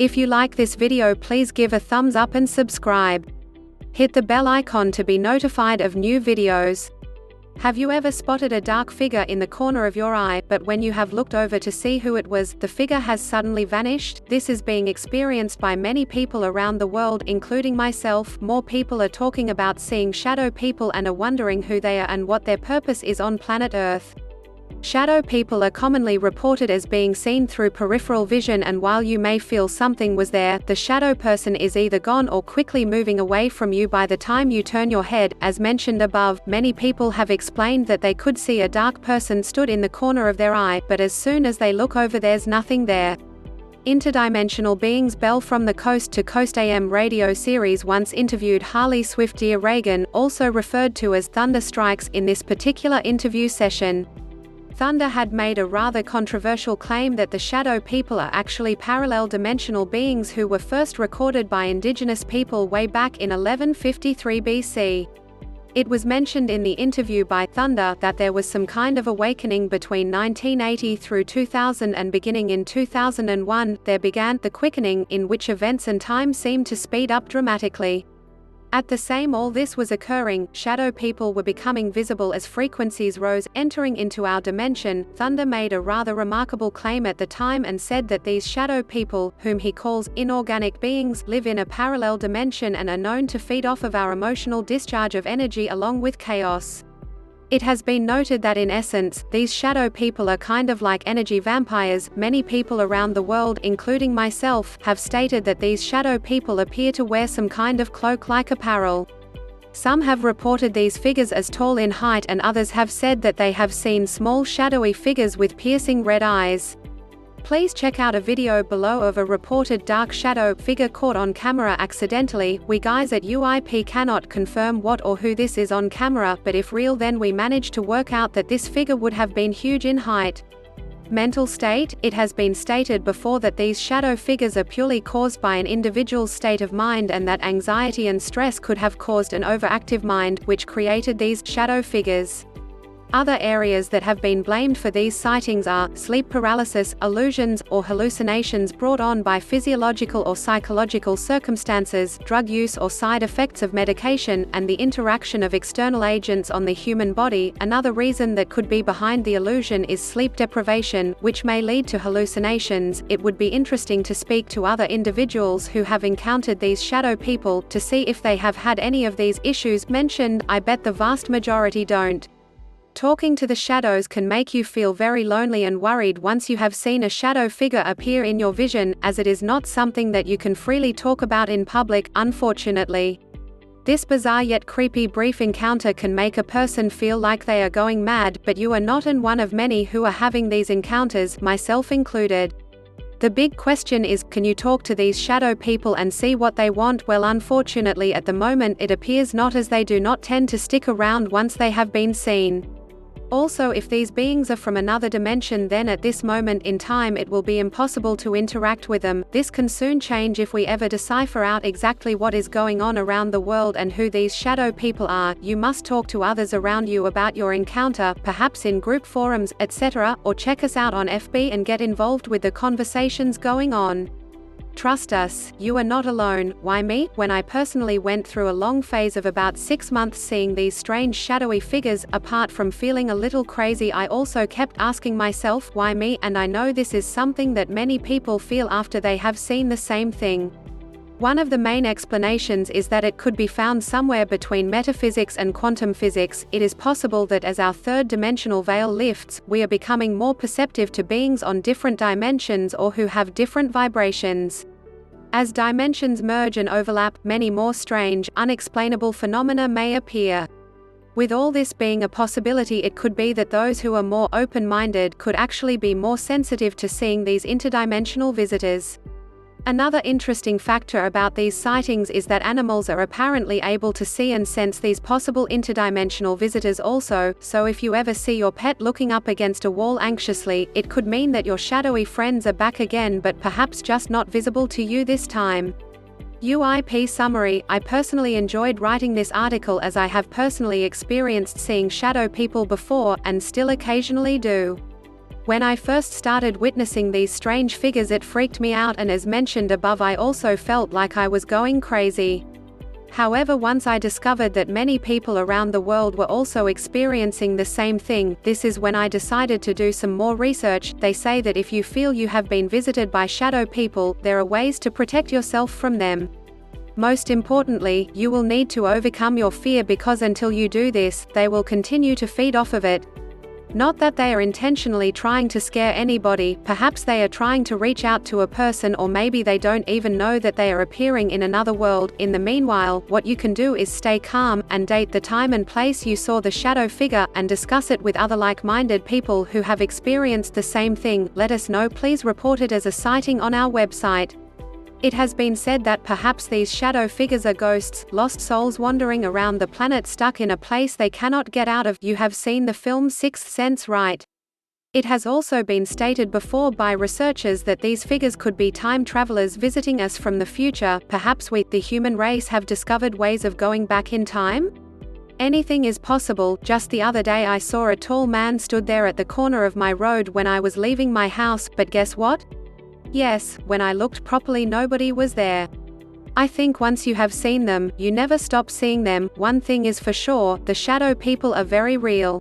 If you like this video, please give a thumbs up and subscribe. Hit the bell icon to be notified of new videos. Have you ever spotted a dark figure in the corner of your eye, but when you have looked over to see who it was, the figure has suddenly vanished? This is being experienced by many people around the world, including myself. More people are talking about seeing shadow people and are wondering who they are and what their purpose is on planet Earth. Shadow people are commonly reported as being seen through peripheral vision, and while you may feel something was there, the shadow person is either gone or quickly moving away from you by the time you turn your head. As mentioned above, many people have explained that they could see a dark person stood in the corner of their eye, but as soon as they look over, there's nothing there. Interdimensional beings. Bell from the Coast to Coast AM radio series once interviewed Harley Swift. Dear Reagan, also referred to as Thunder Strikes, in this particular interview session. Thunder had made a rather controversial claim that the shadow people are actually parallel dimensional beings who were first recorded by indigenous people way back in 1153 BC. It was mentioned in the interview by Thunder that there was some kind of awakening between 1980 through 2000, and beginning in 2001, there began the quickening, in which events and time seemed to speed up dramatically. At the same all this was occurring, shadow people were becoming visible as frequencies rose, entering into our dimension. Thunder made a rather remarkable claim at the time and said that these shadow people, whom he calls inorganic beings, live in a parallel dimension and are known to feed off of our emotional discharge of energy along with chaos. It has been noted that in essence, these shadow people are kind of like energy vampires. Many people around the world, including myself, have stated that these shadow people appear to wear some kind of cloak-like apparel. Some have reported these figures as tall in height, and others have said that they have seen small shadowy figures with piercing red eyes. Please check out a video below of a reported dark shadow figure caught on camera accidentally. We guys at UIP cannot confirm what or who this is on camera, but if real, then we managed to work out that this figure would have been huge in height. Mental state. It has been stated before that these shadow figures are purely caused by an individual's state of mind, and that anxiety and stress could have caused an overactive mind, which created these shadow figures. Other areas that have been blamed for these sightings are sleep paralysis, illusions, or hallucinations brought on by physiological or psychological circumstances, drug use or side effects of medication, and the interaction of external agents on the human body. Another reason that could be behind the illusion is sleep deprivation, which may lead to hallucinations. It would be interesting to speak to other individuals who have encountered these shadow people, to see if they have had any of these issues mentioned. I bet the vast majority don't. Talking to the shadows can make you feel very lonely and worried once you have seen a shadow figure appear in your vision, as it is not something that you can freely talk about in public, unfortunately. This bizarre yet creepy brief encounter can make a person feel like they are going mad, but you are not, and one of many who are having these encounters, myself included. The big question is, can you talk to these shadow people and see what they want? Well, unfortunately at the moment it appears not, as they do not tend to stick around once they have been seen. Also, if these beings are from another dimension, then at this moment in time it will be impossible to interact with them. This can soon change if we ever decipher out exactly what is going on around the world and who these shadow people are. You must talk to others around you about your encounter, perhaps in group forums, etc., or check us out on FB and get involved with the conversations going on. Trust us, you are not alone. Why me? When I personally went through a long phase of about 6 months seeing these strange shadowy figures, apart from feeling a little crazy, I also kept asking myself, why me? And I know this is something that many people feel after they have seen the same thing. One of the main explanations is that it could be found somewhere between metaphysics and quantum physics. It is possible that as our third-dimensional veil lifts, we are becoming more perceptive to beings on different dimensions or who have different vibrations. As dimensions merge and overlap, many more strange, unexplainable phenomena may appear. With all this being a possibility, it could be that those who are more open-minded could actually be more sensitive to seeing these interdimensional visitors. Another interesting factor about these sightings is that animals are apparently able to see and sense these possible interdimensional visitors also, so if you ever see your pet looking up against a wall anxiously, it could mean that your shadowy friends are back again, but perhaps just not visible to you this time. UIP summary. I personally enjoyed writing this article as I have personally experienced seeing shadow people before, and still occasionally do. When I first started witnessing these strange figures, it freaked me out, and as mentioned above, I also felt like I was going crazy. However, once I discovered that many people around the world were also experiencing the same thing, this is when I decided to do some more research. They say that if you feel you have been visited by shadow people, there are ways to protect yourself from them. Most importantly, you will need to overcome your fear, because until you do this, they will continue to feed off of it. Not that they are intentionally trying to scare anybody, perhaps they are trying to reach out to a person, or maybe they don't even know that they are appearing in another world. In the meanwhile, what you can do is stay calm, and date the time and place you saw the shadow figure, and discuss it with other like-minded people who have experienced the same thing. Let us know, please report it as a sighting on our website. It has been said that perhaps these shadow figures are ghosts, lost souls wandering around the planet, stuck in a place they cannot get out of. You have seen the film Sixth Sense, right? It has also been stated before by researchers that these figures could be time travelers visiting us from the future. Perhaps we, the human race, have discovered ways of going back in time? Anything is possible. Just the other day I saw a tall man stood there at the corner of my road when I was leaving my house, but guess what? Yes, when I looked properly, nobody was there. I think once you have seen them, you never stop seeing them. One thing is for sure, the shadow people are very real.